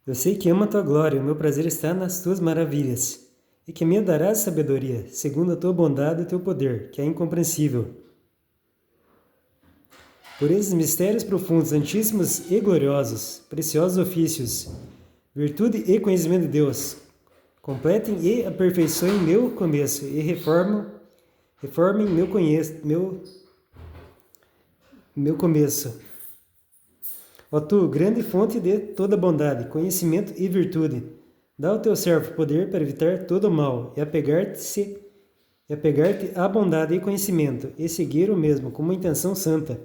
Eu sei que amo a tua glória, o meu prazer está nas tuas maravilhas, e que me darás sabedoria, segundo a tua bondade e teu poder, que é incompreensível. Por esses mistérios profundos, antíssimos e gloriosos, preciosos ofícios, virtude e conhecimento de Deus, completem e aperfeiçoem meu começo e reformem meu começo. Ó tu, grande fonte de toda bondade, conhecimento e virtude, dá ao teu servo poder para evitar todo o mal e apegar-te à bondade e conhecimento, e seguir o mesmo com uma intenção santa,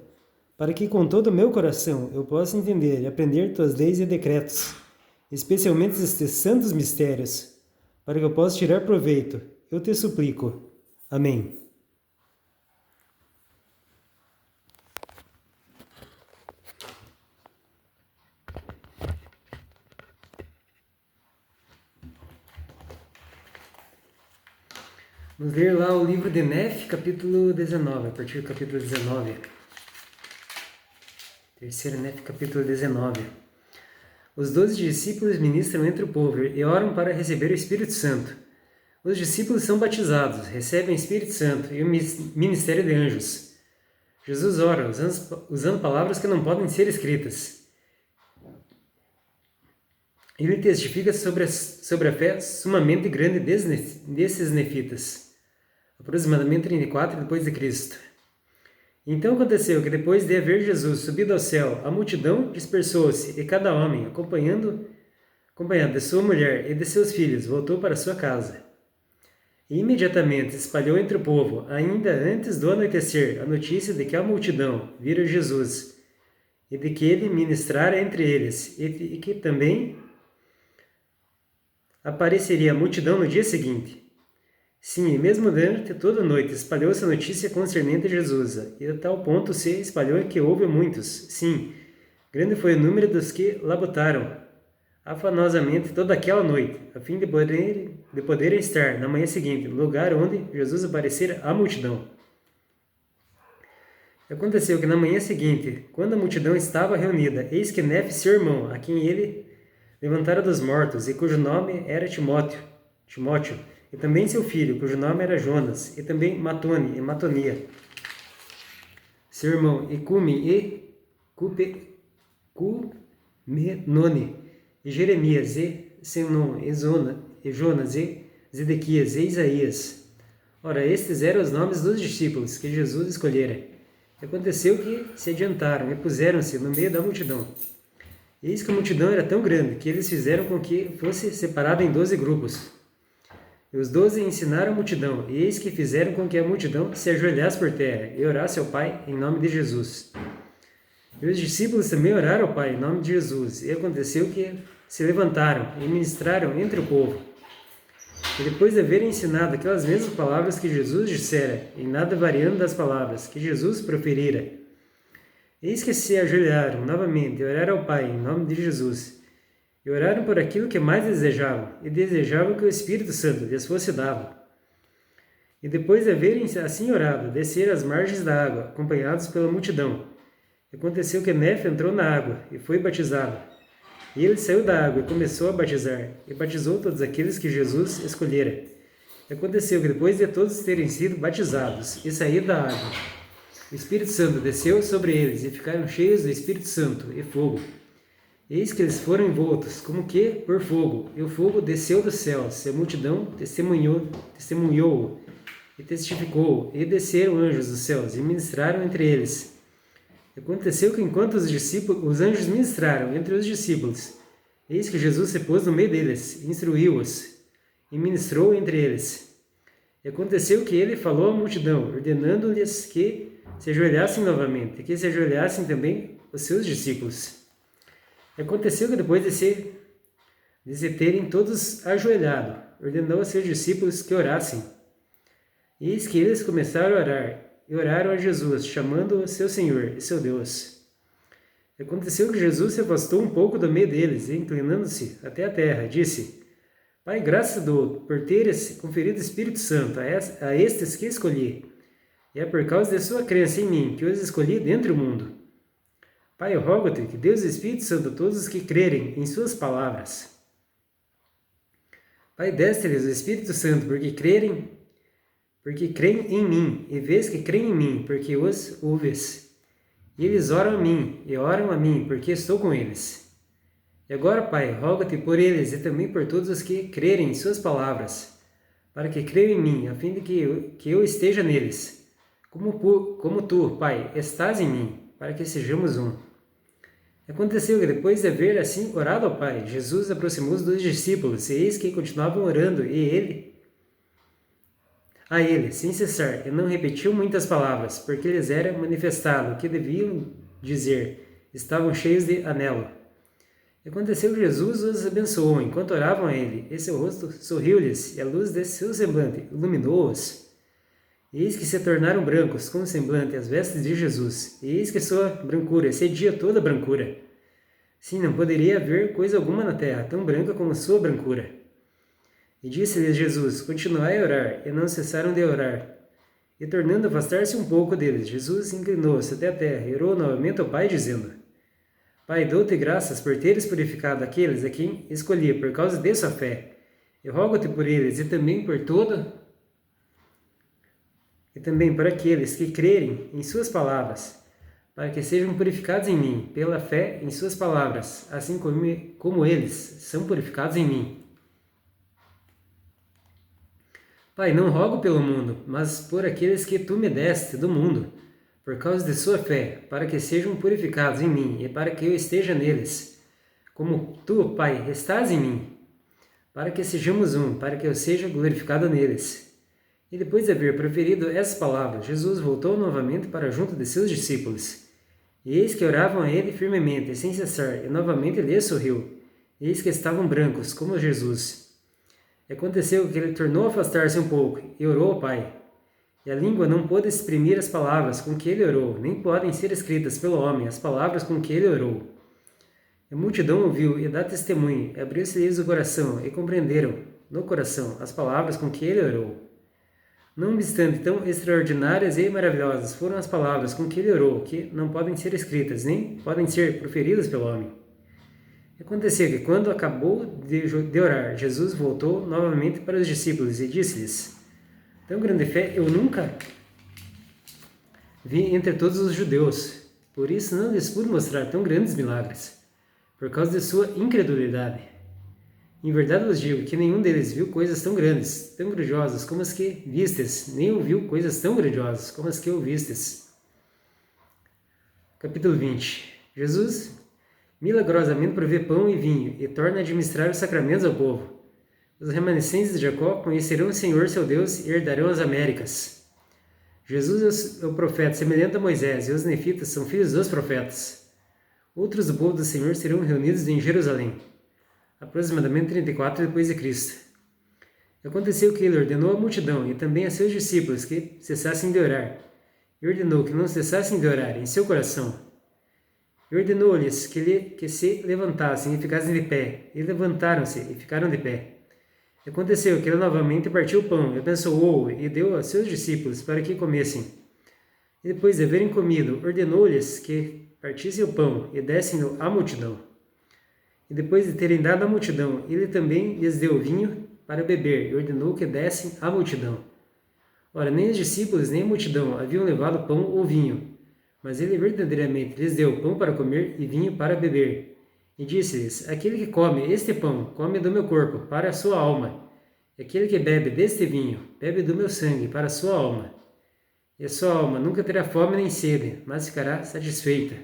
para que com todo o meu coração eu possa entender e aprender tuas leis e decretos, especialmente estes santos mistérios, para que eu possa tirar proveito. Eu te suplico. Amém. Vamos ler lá o livro de Nef, capítulo 19, a partir do capítulo 19. Terceiro Nef, capítulo 19. Os 12 discípulos ministram entre o povo e oram para receber o Espírito Santo. Os discípulos são batizados, recebem o Espírito Santo e o ministério de anjos. Jesus ora, usando palavras que não podem ser escritas. Ele testifica sobre a fé sumamente grande desses nefitas, aproximadamente 34 depois de Cristo. Então aconteceu que depois de haver Jesus subido ao céu, a multidão dispersou-se e cada homem, acompanhado de sua mulher e de seus filhos, voltou para sua casa. E imediatamente espalhou entre o povo, ainda antes do anoitecer, a notícia de que a multidão vira Jesus e de que ele ministrara entre eles e que também apareceria a multidão no dia seguinte. Sim, e mesmo durante toda a noite espalhou-se a notícia concernente a Jesus, e a tal ponto se espalhou que houve muitos. Sim, grande foi o número dos que labutaram afanosamente toda aquela noite, a fim de poderem estar na manhã seguinte, no lugar onde Jesus aparecera à multidão. Aconteceu que na manhã seguinte, quando a multidão estava reunida, eis que Nef, seu irmão, a quem ele levantara dos mortos, e cujo nome era Timóteo, e também seu filho, cujo nome era Jonas, e também Matone e Matonia, seu irmão, e Cume e Cumenone, e Jeremias, e Senon, e Jonas, e Zedequias, e Isaías. Ora, estes eram os nomes dos discípulos que Jesus escolhera. E aconteceu que se adiantaram e puseram-se no meio da multidão. Eis que a multidão era tão grande que eles fizeram com que fosse separada em 12 grupos. E os 12 ensinaram a multidão, e eis que fizeram com que a multidão se ajoelhasse por terra e orasse ao Pai em nome de Jesus. E os discípulos também oraram ao Pai em nome de Jesus, e aconteceu que se levantaram e ministraram entre o povo. E depois de haverem ensinado aquelas mesmas palavras que Jesus dissera, em nada variando das palavras que Jesus proferira, eis que se ajoelharam novamente e oraram ao Pai em nome de Jesus. E oraram por aquilo que mais desejavam, e desejavam que o Espírito Santo lhes fosse dado. E depois de haverem assim orado, desceram às margens da água, acompanhados pela multidão. E aconteceu que Nef entrou na água e foi batizado. E ele saiu da água e começou a batizar, e batizou todos aqueles que Jesus escolhera. E aconteceu que depois de todos terem sido batizados e saído da água, o Espírito Santo desceu sobre eles, e ficaram cheios do Espírito Santo e fogo. Eis que eles foram envoltos, como que por fogo, e o fogo desceu dos céus, e a multidão testemunhou e testificou, e desceram anjos dos céus, e ministraram entre eles. Aconteceu que enquanto os anjos ministraram entre os discípulos, eis que Jesus se pôs no meio deles, instruiu-os, e ministrou entre eles. E aconteceu que ele falou à multidão, ordenando-lhes que se ajoelhassem novamente, e que se ajoelhassem também os seus discípulos. Aconteceu que depois de se terem todos ajoelhado, ordenou a seus discípulos que orassem. Eis que eles começaram a orar, e oraram a Jesus, chamando-o seu Senhor e seu Deus. Aconteceu que Jesus se afastou um pouco do meio deles, e inclinando-se até a terra, disse: Pai, graças dou por teres conferido o Espírito Santo a estes que escolhi, e é por causa de sua crença em mim que os escolhi dentre o mundo. Pai, eu rogo-te que Deus Espírito Santo a todos os que crerem em suas palavras. Pai, deste-lhes o Espírito Santo, porque creem em mim, e vês que creem em mim, porque os ouves. E eles oram a mim, e oram a mim, porque estou com eles. E agora, Pai, rogo-te por eles e também por todos os que crerem em suas palavras, para que creiam em mim, a fim de que eu esteja neles, como tu, Pai, estás em mim, para que sejamos um. Aconteceu que depois de haver assim orado ao Pai, Jesus aproximou-se dos discípulos, e eis que continuavam orando, a ele, sem cessar, e não repetiu muitas palavras, porque lhes era manifestado o que deviam dizer. Estavam cheios de anelo. Aconteceu que Jesus os abençoou enquanto oravam a ele, e seu rosto sorriu-lhes, e a luz de seu semblante iluminou-os. Eis que se tornaram brancos como semblante as vestes de Jesus, e eis que sua brancura excedia toda a brancura. Sim, não poderia haver coisa alguma na terra tão branca como sua brancura. E disse-lhes Jesus, continuai a orar, e não cessaram de orar. E tornando a afastar-se um pouco deles, Jesus inclinou-se até a terra e orou novamente ao Pai, dizendo: Pai, dou-te graças por teres purificado aqueles a quem escolhi por causa de sua fé. Eu rogo-te por eles e também por aqueles que crerem em suas palavras, para que sejam purificados em mim, pela fé em suas palavras, assim como eles são purificados em mim. Pai, não rogo pelo mundo, mas por aqueles que tu me deste do mundo, por causa de sua fé, para que sejam purificados em mim e para que eu esteja neles, como tu, Pai, estás em mim, para que sejamos um, para que eu seja glorificado neles. E depois de haver proferido essas palavras, Jesus voltou novamente para junto de seus discípulos. E eis que oravam a ele firmemente, sem cessar, e novamente lhes sorriu. Eis que estavam brancos, como Jesus. E aconteceu que ele tornou a afastar-se um pouco, e orou ao Pai. E a língua não pôde exprimir as palavras com que ele orou, nem podem ser escritas pelo homem as palavras com que ele orou. A multidão ouviu e dá testemunho, e abriu-se-lhes o coração, e compreenderam, no coração, as palavras com que ele orou. Não obstante tão extraordinárias e maravilhosas foram as palavras com que ele orou, que não podem ser escritas, nem podem ser proferidas pelo homem. Aconteceu que, quando acabou de orar, Jesus voltou novamente para os discípulos e disse-lhes: Tão grande fé eu nunca vi entre todos os judeus. Por isso não lhes pude mostrar tão grandes milagres, por causa de sua incredulidade. Em verdade vos digo que nenhum deles viu coisas tão grandes, tão grandiosas como as que vistes, nem ouviu coisas tão grandiosas como as que ouvistes. Capítulo 20. Jesus milagrosamente provê pão e vinho e torna a administrar os sacramentos ao povo. Os remanescentes de Jacó conhecerão o Senhor seu Deus e herdarão as Américas. Jesus é o profeta semelhante a Moisés, e os nefitas são filhos dos profetas. Outros do povo do Senhor serão reunidos em Jerusalém, aproximadamente 34 depois de Cristo. Aconteceu que ele ordenou à multidão e também a seus discípulos que cessassem de orar, e ordenou que não cessassem de orar em seu coração. E ordenou-lhes que se levantassem e ficassem de pé, e levantaram-se e ficaram de pé. E aconteceu que ele novamente partiu o pão, e abençoou-o, e deu a seus discípulos para que comessem. E depois de haverem comido, ordenou-lhes que partissem o pão e dessem-no à multidão. E depois de terem dado à multidão, ele também lhes deu vinho para beber, e ordenou que dessem à multidão. Ora, nem os discípulos nem a multidão haviam levado pão ou vinho, mas ele verdadeiramente lhes deu pão para comer e vinho para beber. E disse-lhes: Aquele que come este pão, come do meu corpo, para a sua alma. E aquele que bebe deste vinho, bebe do meu sangue, para a sua alma. E a sua alma nunca terá fome nem sede, mas ficará satisfeita.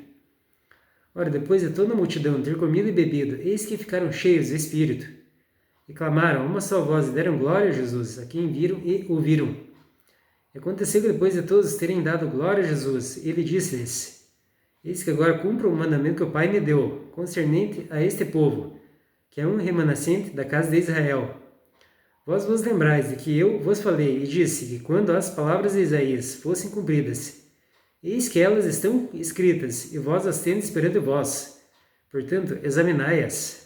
Ora, depois de toda a multidão ter comido e bebido, eis que ficaram cheios do Espírito. E clamaram a uma só voz e deram glória a Jesus, a quem viram e ouviram. E aconteceu que depois de todos terem dado glória a Jesus, ele disse-lhes: Eis que agora cumpro o mandamento que o Pai me deu, concernente a este povo, que é um remanescente da casa de Israel. Vós vos lembrais de que eu vos falei e disse que quando as palavras de Isaías fossem cumpridas, eis que elas estão escritas, e vós as tendes perante vós. Portanto, examinai-as.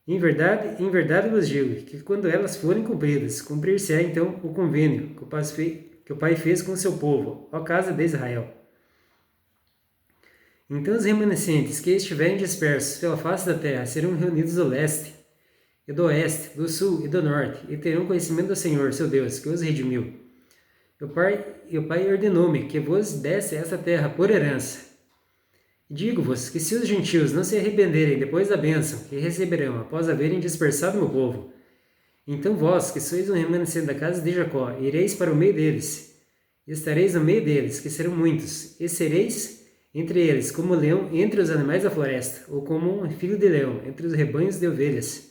Em verdade vos digo que quando elas forem cumpridas, cumprir-se-á então o convênio que o Pai fez com o seu povo, ó casa de Israel. Então os remanescentes que estiverem dispersos pela face da terra serão reunidos do leste, e do oeste, do sul e do norte, e terão conhecimento do Senhor, seu Deus, que os redimiu. E o Pai ordenou-me que vos desse esta terra por herança. E digo-vos que se os gentios não se arrependerem depois da bênção que receberão após haverem dispersado meu povo, então vós, que sois um remanescente da casa de Jacó, ireis para o meio deles, e estareis no meio deles, que serão muitos, e sereis entre eles como leão entre os animais da floresta, ou como um filho de leão entre os rebanhos de ovelhas,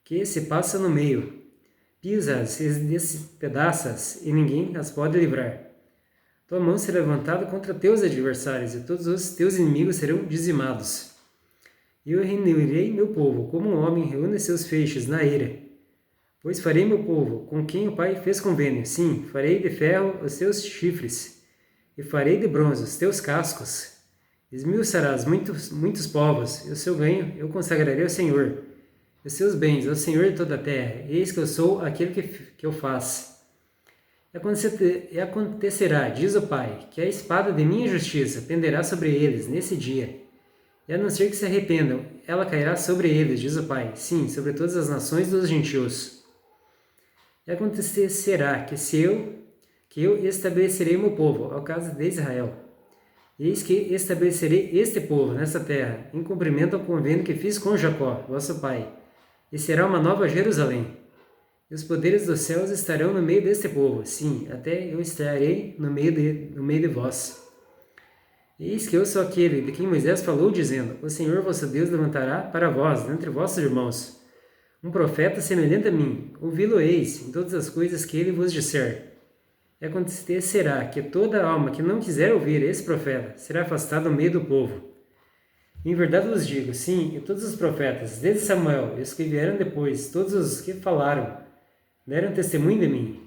que se passa no meio. Pisas e despedaças, e ninguém as pode livrar. Tua mão será levantada contra teus adversários, e todos os teus inimigos serão dizimados. E eu reunirei meu povo, como um homem reúne seus feixes na eira. Pois farei meu povo, com quem o Pai fez convênio. Sim, farei de ferro os teus chifres, e farei de bronze os teus cascos. Esmiuçarás muitos povos, e o seu ganho eu consagrarei ao Senhor, e os seus bens ao Senhor de toda a terra. Eis que eu sou aquele que eu faço. E acontecerá, diz o Pai, que a espada de minha justiça penderá sobre eles nesse dia. E a não ser que se arrependam, ela cairá sobre eles, diz o Pai, sim, sobre todas as nações dos gentios. E acontecerá que eu estabelecerei meu povo, ao caso de Israel. Eis que estabelecerei este povo nessa terra, em cumprimento ao convênio que fiz com Jacó, vosso pai, e será uma nova Jerusalém. E os poderes dos céus estarão no meio deste povo, sim, até eu estarei no meio de vós. Eis que eu sou aquele de quem Moisés falou, dizendo: O Senhor vosso Deus levantará para vós, entre vossos irmãos, um profeta semelhante a mim. Ouvi-lo-eis em todas as coisas que ele vos disser. E acontecerá que toda alma que não quiser ouvir esse profeta será afastada do meio do povo. Em verdade vos digo, sim, e todos os profetas, desde Samuel e os que vieram depois, todos os que falaram, deram testemunho de mim.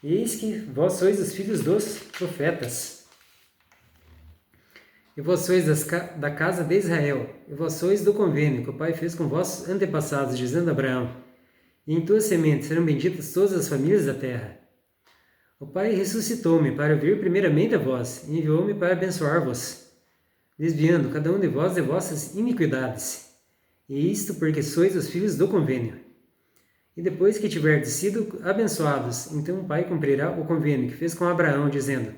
E eis que vós sois os filhos dos profetas. E vós sois da casa de Israel, e vós sois do convênio que o Pai fez com vossos antepassados, dizendo a Abraão: E em tua semente serão benditas todas as famílias da terra. O Pai ressuscitou-me para vir primeiramente a vós, e enviou-me para abençoar-vos, desviando cada um de vós de vossas iniquidades. E isto porque sois os filhos do convênio. E depois que tiverdes sido abençoados, então o Pai cumprirá o convênio que fez com Abraão, dizendo: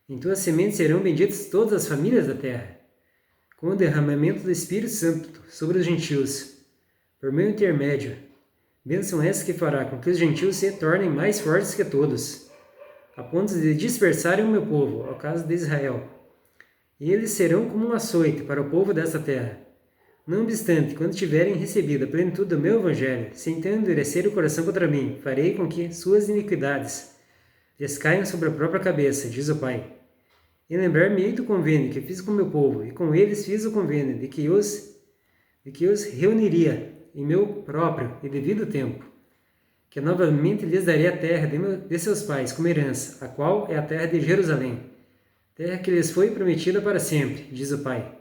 Em tua semente serão benditas todas as famílias da terra, com o derramamento do Espírito Santo sobre os gentios, por meu intermédio. Bênção essa que fará com que os gentios se tornem mais fortes que todos, a ponto de dispersarem o meu povo, ao caso de Israel. E eles serão como um açoite para o povo desta terra. Não obstante, quando tiverem recebido a plenitude do meu evangelho, sem então endurecer o coração contra mim, farei com que suas iniquidades lhes caiam sobre a própria cabeça, diz o Pai. E lembrar-me-ei do convênio que fiz com o meu povo, e com eles fiz o convênio de que os reuniria em meu próprio e devido tempo, que novamente lhes darei a terra de seus pais como herança, a qual é a terra de Jerusalém, terra que lhes foi prometida para sempre, diz o Pai.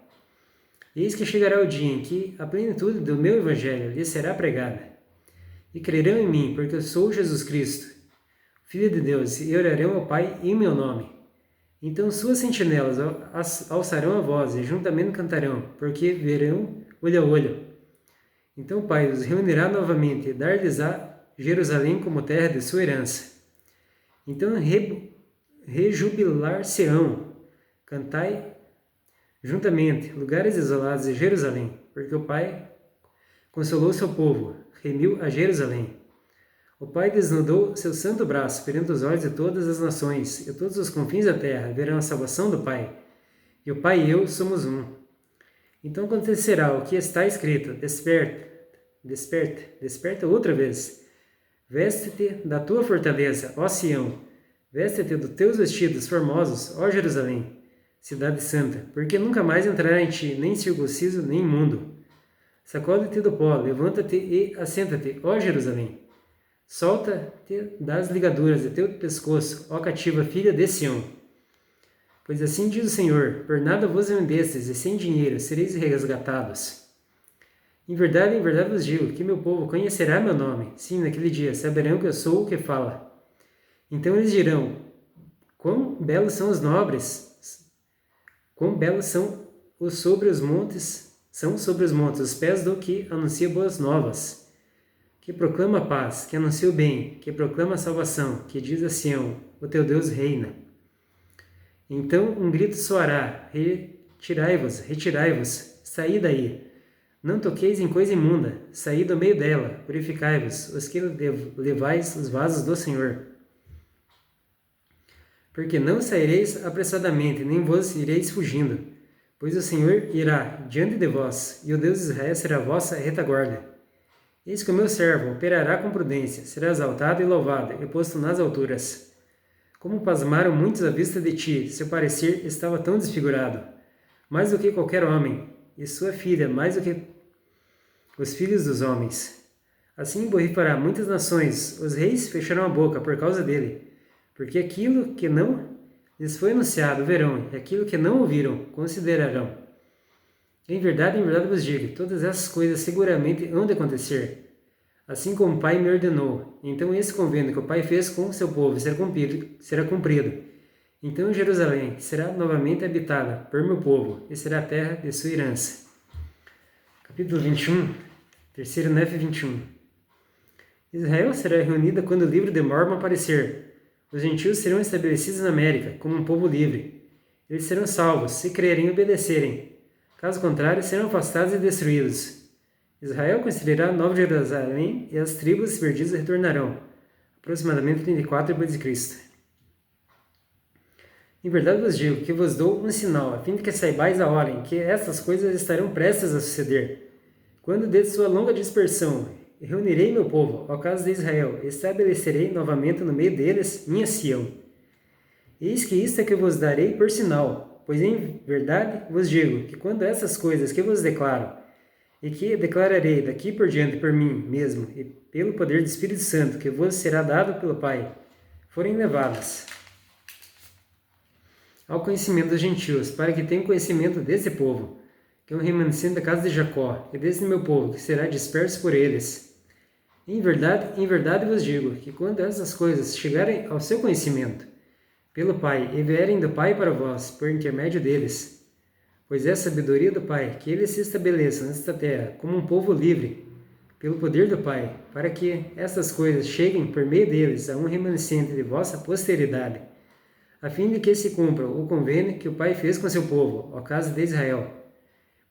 Eis que chegará o dia em que a plenitude do meu evangelho lhes será pregada, e crerão em mim, porque eu sou Jesus Cristo, Filho de Deus, e orarão ao Pai em meu nome. Então suas sentinelas alçarão a voz e juntamente cantarão, porque verão olho a olho. Então o Pai os reunirá novamente e dar-lhes-á Jerusalém como terra de sua herança. Então rejubilar-se-ão, cantai juntamente, lugares isolados de Jerusalém, porque o Pai consolou seu povo, remiu a Jerusalém. O Pai desnudou seu santo braço perante os olhos de todas as nações, e todos os confins da terra verão a salvação do Pai. E o Pai e eu somos um. Então acontecerá o que está escrito: Desperta, desperta, desperta outra vez. Veste-te da tua fortaleza, ó Sião. Veste-te dos teus vestidos formosos, ó Jerusalém, cidade santa, porque nunca mais entrará em ti nem circunciso, nem imundo. Sacode-te do pó, levanta-te e assenta-te, ó Jerusalém. Solta-te das ligaduras de teu pescoço, ó cativa filha de Sião. Pois assim diz o Senhor: por nada vos vendestes, e sem dinheiro sereis resgatados. Em verdade vos digo, que meu povo conhecerá meu nome. Sim, naquele dia saberão que eu sou o que fala. Então eles dirão: quão belos são os nobres, quão belos são são sobre os montes os pés do que anuncia boas novas, que proclama a paz, que anuncia o bem, que proclama a salvação, que diz a Sião, o teu Deus reina. Então um grito soará, retirai-vos, retirai-vos, saí daí. Não toqueis em coisa imunda, saí do meio dela, purificai-vos, os que levais os vasos do Senhor. Porque não saireis apressadamente, nem vos ireis fugindo, pois o Senhor irá diante de vós, e o Deus de Israel será a vossa retaguarda. Eis que o meu servo operará com prudência, será exaltado e louvado, e posto nas alturas. Como pasmaram muitos à vista de ti, seu parecer estava tão desfigurado, mais do que qualquer homem, e sua filha mais do que os filhos dos homens. Assim borrifará muitas nações, os reis fecharão a boca por causa dele, porque aquilo que não lhes foi anunciado verão, e aquilo que não ouviram considerarão. Em verdade vos digo, todas essas coisas seguramente hão de acontecer, assim como o Pai me ordenou. Então esse convênio que o Pai fez com seu povo será cumprido. Então Jerusalém será novamente habitada por meu povo, e será a terra de sua herança. Capítulo 21, terceiro Nef 21. Israel será reunida quando o livro de Mórmon aparecer. Os gentios serão estabelecidos na América como um povo livre. Eles serão salvos, se crerem e obedecerem. Caso contrário, serão afastados e destruídos. Israel construirá Nova Jerusalém e as tribos perdidas retornarão. Aproximadamente 34 d.C. Em verdade vos digo que vos dou um sinal, a fim de que saibais a hora em que estas coisas estarão prestes a suceder. Quando de sua longa dispersão reunirei meu povo, ao caso de Israel, e estabelecerei novamente no meio deles minha Sião. Eis que isto é que vos darei por sinal, pois em verdade vos digo que quando essas coisas que vos declaro, e que declararei daqui por diante por mim mesmo, e pelo poder do Espírito Santo, que vos será dado pelo Pai, forem levadas ao conhecimento dos gentios, para que tenham conhecimento desse povo, que é um remanescente da casa de Jacó, e desse meu povo, que será disperso por eles. Em verdade vos digo, que quando essas coisas chegarem ao seu conhecimento, pelo Pai, e vierem do Pai para vós, por intermédio deles, pois é a sabedoria do Pai, que eles se estabeleçam nesta terra como um povo livre, pelo poder do Pai, para que estas coisas cheguem por meio deles a um remanescente de vossa posteridade, a fim de que se cumpra o convênio que o Pai fez com seu povo, ao caso de Israel.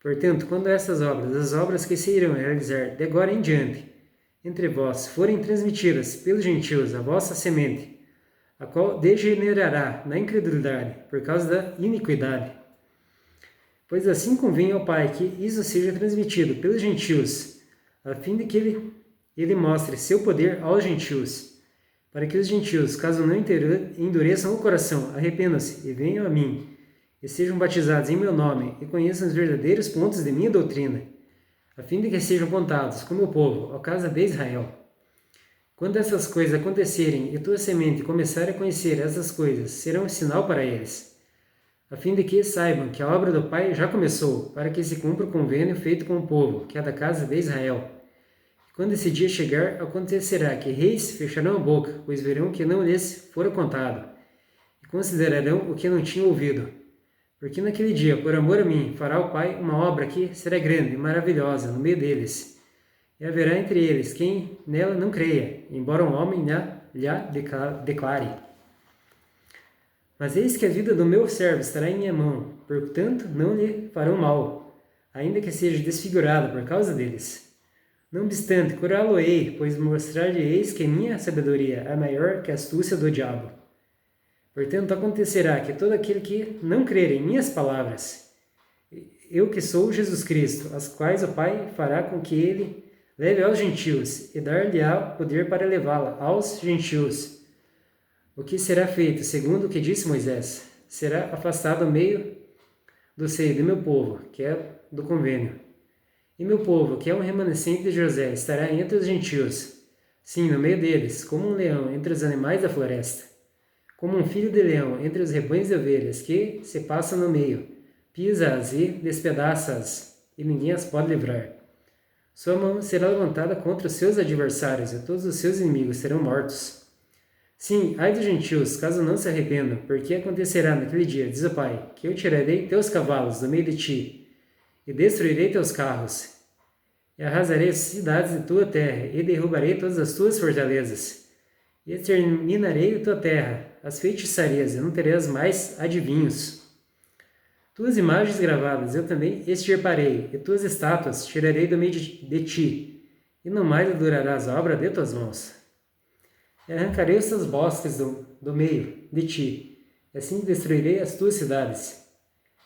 Portanto, quando essas obras, as obras que se irão realizar de agora em diante, entre vós, forem transmitidas pelos gentios a vossa semente, a qual degenerará na incredulidade, por causa da iniquidade. Pois assim convém ao Pai que isso seja transmitido pelos gentios, a fim de que ele mostre seu poder aos gentios, para que os gentios, caso não endureçam o coração, arrependam-se e venham a mim, e sejam batizados em meu nome, e conheçam os verdadeiros pontos de minha doutrina, a fim de que sejam contados como o povo, ao caso de Israel. Quando essas coisas acontecerem e tua semente começar a conhecer essas coisas, serão um sinal para eles, a fim de que saibam que a obra do Pai já começou, para que se cumpra o convênio feito com o povo, que é da casa de Israel. Quando esse dia chegar, acontecerá que reis fecharão a boca, pois verão que não lhes fora contado, e considerarão o que não tinham ouvido. Porque naquele dia, por amor a mim, fará o Pai uma obra que será grande e maravilhosa no meio deles. E haverá entre eles quem nela não creia, embora um homem lhe declare. Mas eis que a vida do meu servo estará em minha mão, portanto não lhe farão mal, ainda que seja desfigurado por causa deles. Não obstante, curá-lo-ei, pois mostrar-lhe-eis que minha sabedoria é maior que a astúcia do diabo. Portanto, acontecerá que todo aquele que não crer em minhas palavras, eu que sou Jesus Cristo, as quais o Pai fará com que ele leve aos gentios, e dar-lhe-á poder para levá-la aos gentios. O que será feito, segundo o que disse Moisés, será afastado ao meio do seio do meu povo, que é do convênio. E meu povo, que é um remanescente de José, estará entre os gentios, sim, no meio deles, como um leão entre os animais da floresta, como um filho de leão entre os rebanhos de ovelhas, que se passa no meio, pisa-as e despedaça-as, e ninguém as pode livrar. Sua mão será levantada contra os seus adversários, e todos os seus inimigos serão mortos. Sim, ai dos gentios, caso não se arrependam, porque acontecerá naquele dia, diz o Pai, que eu tirarei teus cavalos do meio de ti, e destruirei teus carros, e arrasarei as cidades de tua terra, e derrubarei todas as tuas fortalezas, e exterminarei de tua terra as feitiçarias, e não terás mais adivinhos. Tuas imagens gravadas eu também extirparei, e tuas estátuas tirarei do meio de ti, e não mais durarás a obra de tuas mãos. E arrancarei os teus bosques do meio de ti, e assim destruirei as tuas cidades.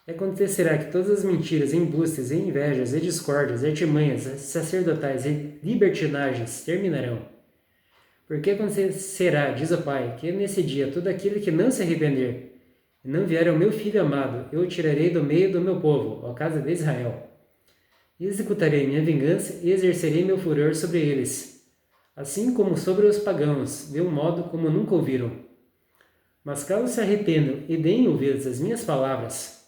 E acontecerá que todas as mentiras, embustes, e invejas, e discórdias, e artimanhas, sacerdotais e libertinagens terminarão. Porque acontecerá, diz o Pai, que nesse dia todo aquele que não se arrepender e não vier ao meu Filho amado, eu o tirarei do meio do meu povo, a casa de Israel. E executarei minha vingança e exercerei meu furor sobre eles, assim como sobre os pagãos, de um modo como nunca ouviram. Mas caso se arrependam e deem ouvidos às minhas palavras,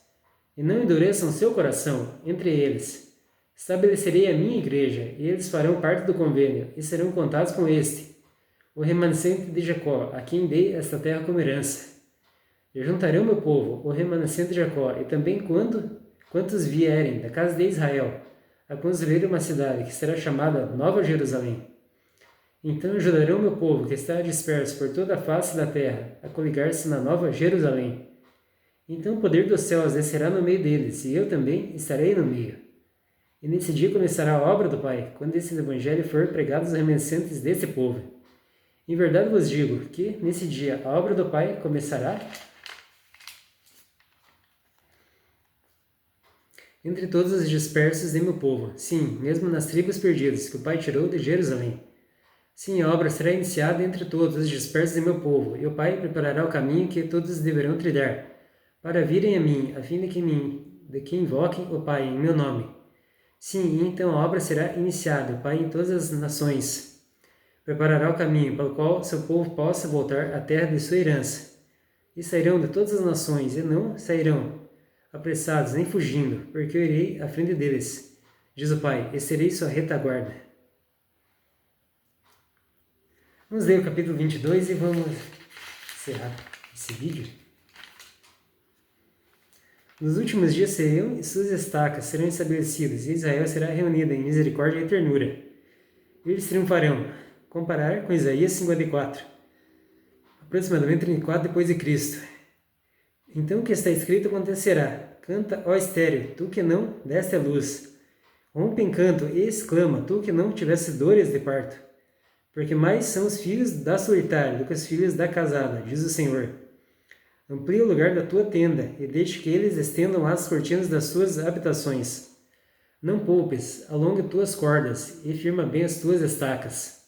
e não endureçam seu coração entre eles, estabelecerei a minha igreja, e eles farão parte do convênio, e serão contados com este, o remanescente de Jacó, a quem dei esta terra como herança. Eu juntarei o meu povo, o remanescente de Jacó, e também quantos vierem da casa de Israel, a construir uma cidade que será chamada Nova Jerusalém. Então ajudarei o meu povo, que está disperso por toda a face da terra, a coligar-se na Nova Jerusalém. Então o poder dos céus descerá no meio deles, e eu também estarei no meio. E nesse dia começará a obra do Pai, quando esse evangelho for pregado aos remanescentes desse povo. Em verdade vos digo que, nesse dia, a obra do Pai começará entre todos os dispersos de meu povo, sim, mesmo nas tribos perdidas, que o Pai tirou de Jerusalém. Sim, a obra será iniciada entre todos os dispersos de meu povo, e o Pai preparará o caminho que todos deverão trilhar, para virem a mim, a fim de que invoquem o Pai em meu nome. Sim, e então a obra será iniciada, o Pai em todas as nações preparará o caminho pelo qual seu povo possa voltar à terra de sua herança. E sairão de todas as nações, e não sairão apressados nem fugindo, porque eu irei à frente deles, diz o Pai, e serei sua retaguarda. Vamos ler o capítulo 22 e vamos encerrar esse vídeo. Nos últimos dias seriam e suas estacas serão estabelecidas, e Israel será reunida em misericórdia e ternura. Eles triunfarão. Comparar com Isaías 54, aproximadamente 34 depois de Cristo. Então o que está escrito acontecerá. Canta, ó estéril, tu que não deste a luz. Rompe em canto e exclama, tu que não tiveste dores de parto. Porque mais são os filhos da solitária do que os filhos da casada, diz o Senhor. Amplia o lugar da tua tenda, e deixe que eles estendam as cortinas das suas habitações. Não poupes, alongue tuas cordas, e firma bem as tuas estacas.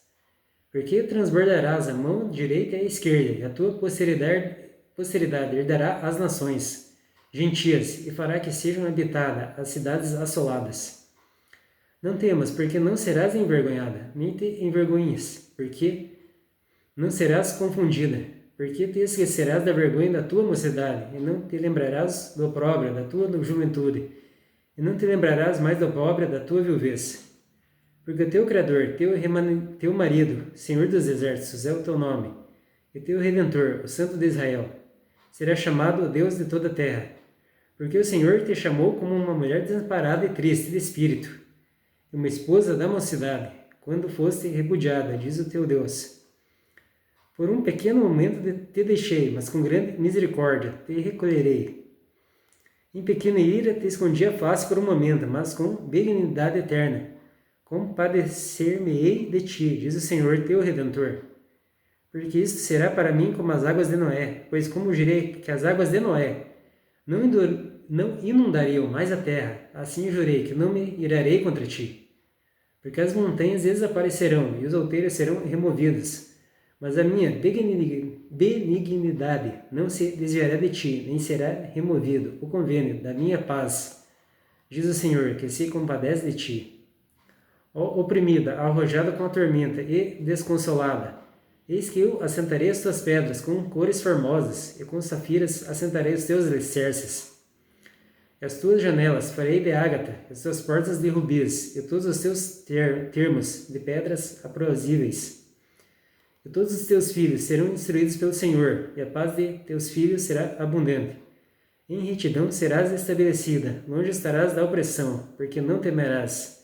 Porque transbordarás a mão direita e a esquerda, e a tua posteridade herdará as nações gentias, e fará que sejam habitadas as cidades assoladas. Não temas, porque não serás envergonhada, nem te envergonhes, porque não serás confundida, porque te esquecerás da vergonha da tua mocidade, e não te lembrarás do opróbrio da tua juventude, e não te lembrarás mais do opróbrio da tua viuvez. Porque o teu Criador, teu marido, Senhor dos Exércitos, é o teu nome, e teu Redentor, o Santo de Israel, será chamado o Deus de toda a terra. Porque o Senhor te chamou como uma mulher desamparada e triste de espírito, e uma esposa da mocidade, quando foste repudiada, diz o teu Deus. Por um pequeno momento te deixei, mas com grande misericórdia te recolherei. Em pequena ira te escondi a face por um momento, mas com benignidade eterna compadecer-me-ei de ti, diz o Senhor teu Redentor. Porque isto será para mim como as águas de Noé, pois como jurei que as águas de Noé não inundariam mais a terra, assim jurei que não me irarei contra ti. Porque as montanhas desaparecerão e os outeiros serão removidos, mas a minha benignidade não se desviará de ti, nem será removido o convênio da minha paz, diz o Senhor, que se compadece de ti. Ó oprimida, arrojada com a tormenta e desconsolada, eis que eu assentarei as tuas pedras com cores formosas, e com safiras assentarei os teus alicerces. E as tuas janelas farei de ágata, as tuas portas de rubis, e todos os teus termos de pedras aprauzíveis. E todos os teus filhos serão instruídos pelo Senhor, e a paz de teus filhos será abundante. Em retidão serás estabelecida, longe estarás da opressão, porque não temerás,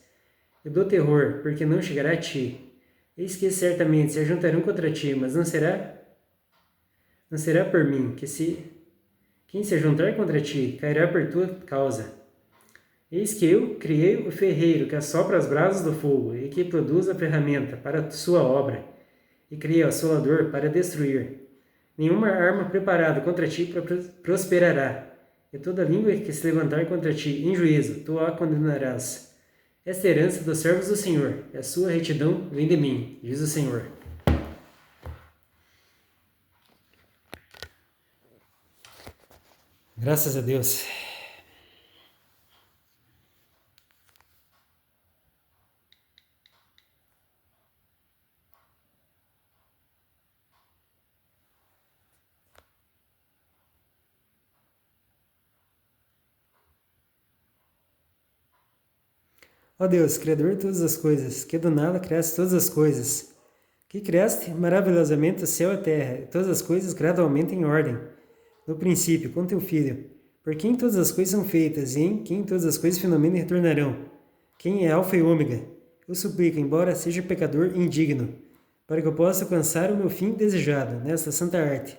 e do terror, porque não chegará a ti. Eis que certamente se ajuntarão contra ti, mas não será por mim, quem se ajuntar contra ti, cairá por tua causa. Eis que eu criei o ferreiro que assopra as brasas do fogo e que produz a ferramenta para a sua obra, e criei o assolador para destruir. Nenhuma arma preparada contra ti prosperará, e toda língua que se levantar contra ti em juízo, tu a condenarás. Esta é a herança dos servos do Senhor, e a sua retidão vem de mim, diz o Senhor. Graças a Deus. Ó Deus, Criador de todas as coisas, que do nada criaste todas as coisas, que criaste maravilhosamente o céu e a terra, e todas as coisas gradualmente em ordem, no princípio, com teu Filho, por quem todas as coisas são feitas, e em quem todas as coisas finalmente retornarão, quem é Alfa e Ômega. Eu suplico, embora seja pecador e indigno, para que eu possa alcançar o meu fim desejado nesta santa arte,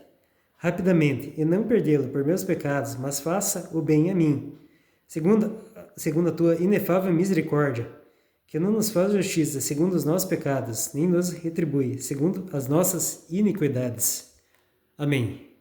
rapidamente, e não perdê-lo por meus pecados, mas faça o bem a mim, segundo a tua inefável misericórdia, que não nos faz justiça segundo os nossos pecados, nem nos retribui segundo as nossas iniquidades. Amém.